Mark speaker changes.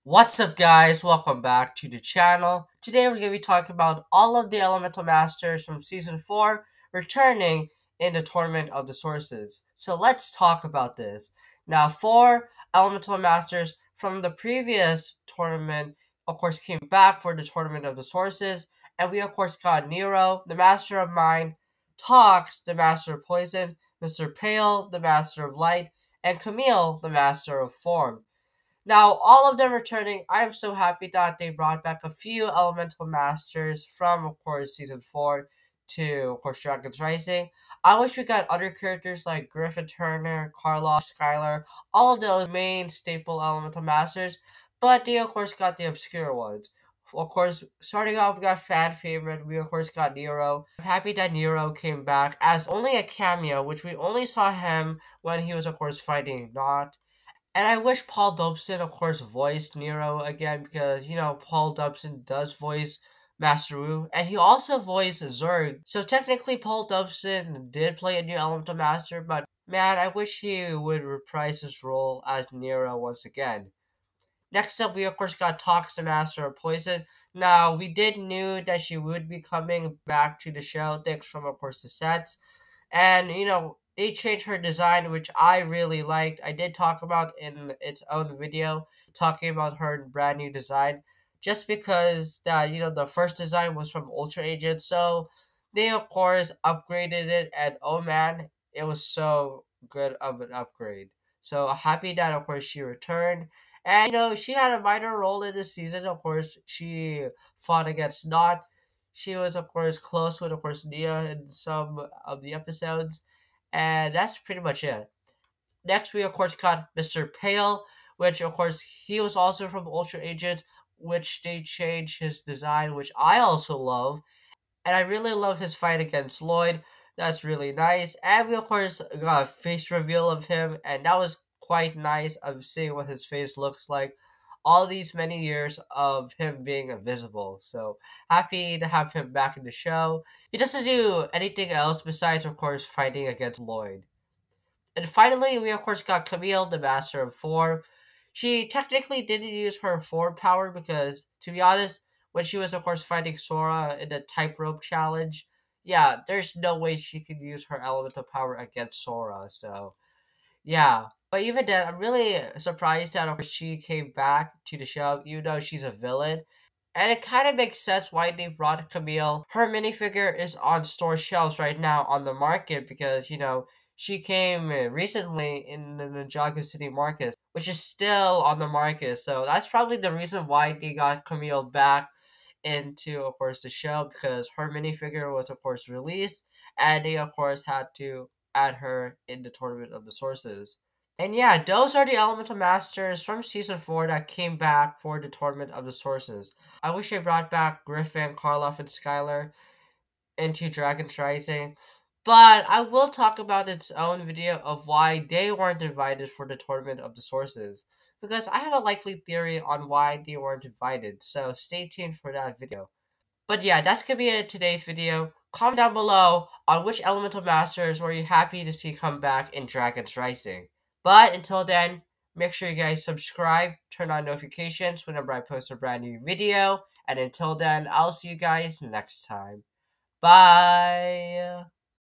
Speaker 1: What's up, guys? Welcome back to the channel. Today we're going to be talking about all of the Elemental Masters from Season 4 returning in the Tournament of the Sources. So let's talk about this. Now, 4 Elemental Masters from the previous tournament, of course, came back for the Tournament of the Sources. And we, of course, got Nero, the Master of Mind, Tox, the Master of Poison, Mr. Pale, the Master of Light, and Camille, the Master of Form. Now, all of them returning, I am so happy that they brought back a few Elemental Masters from, of course, Season 4 to, of course, Dragon's Rising. I wish we got other characters like Griffin Turner, Karloff, Skylar, all of those main staple Elemental Masters, but they, of course, got the obscure ones. Of course, starting off, we got fan favorite. We, of course, got Nero. I'm happy that Nero came back as only a cameo, which we only saw him when he was, of course, fighting Not. And I wish Paul Dobson, of course, voiced Nero again because, Paul Dobson does voice Master Wu, and he also voiced Zurg. So technically, Paul Dobson did play a new Elemental Master, but man, I wish he would reprise his role as Nero once again. Next up, we of course got Tox, the Master of Poison. Now, we did knew that she would be coming back to the show, thanks from, of course, the sets. And, they changed her design, which I really liked. I did talk about in its own video, talking about her brand new design. Just because that, the first design was from Ultra Agent. So they, of course, upgraded it. And oh man, it was so good of an upgrade. So happy that, of course, she returned. And, she had a minor role in this season. Of course, she fought against Not. She was, of course, close with, of course, Nia in some of the episodes. And that's pretty much it. Next, we, of course, got Mr. Pale, which, of course, he was also from Ultra Agent, which they changed his design, which I also love. And I really love his fight against Lloyd. That's really nice. And we, of course, got a face reveal of him, and that was quite nice of seeing what his face looks like all these many years of him being invisible. So happy to have him back in the show. He doesn't do anything else besides, of course, fighting against Lloyd. And finally, we of course got Camille, the Master of Form. She technically didn't use her form power because, to be honest, when she was of course fighting Sora in the tightrope challenge, yeah, there's no way she could use her elemental power against Sora. So yeah, but even then, I'm really surprised that of course she came back to the show, even though she's a villain. And it kind of makes sense why they brought Camille. Her minifigure is on store shelves right now on the market because, she came recently in the Ninjago City Market, which is still on the market. So that's probably the reason why they got Camille back into, of course, the show because her minifigure was, of course, released. And they, of course, had to add her in the Tournament of the Sources. And yeah, those are the Elemental Masters from Season 4 that came back for the Tournament of the Sources. I wish they brought back Griffin, Karloff, and Skylar into Dragon's Rising, but I will talk about its own video of why they weren't invited for the Tournament of the Sources, because I have a likely theory on why they weren't invited, so stay tuned for that video. But yeah, that's gonna be it today's video. Comment down below on which Elemental Masters were you happy to see come back in Dragon's Rising. But until then, make sure you guys subscribe, turn on notifications whenever I post a brand new video. And until then, I'll see you guys next time. Bye!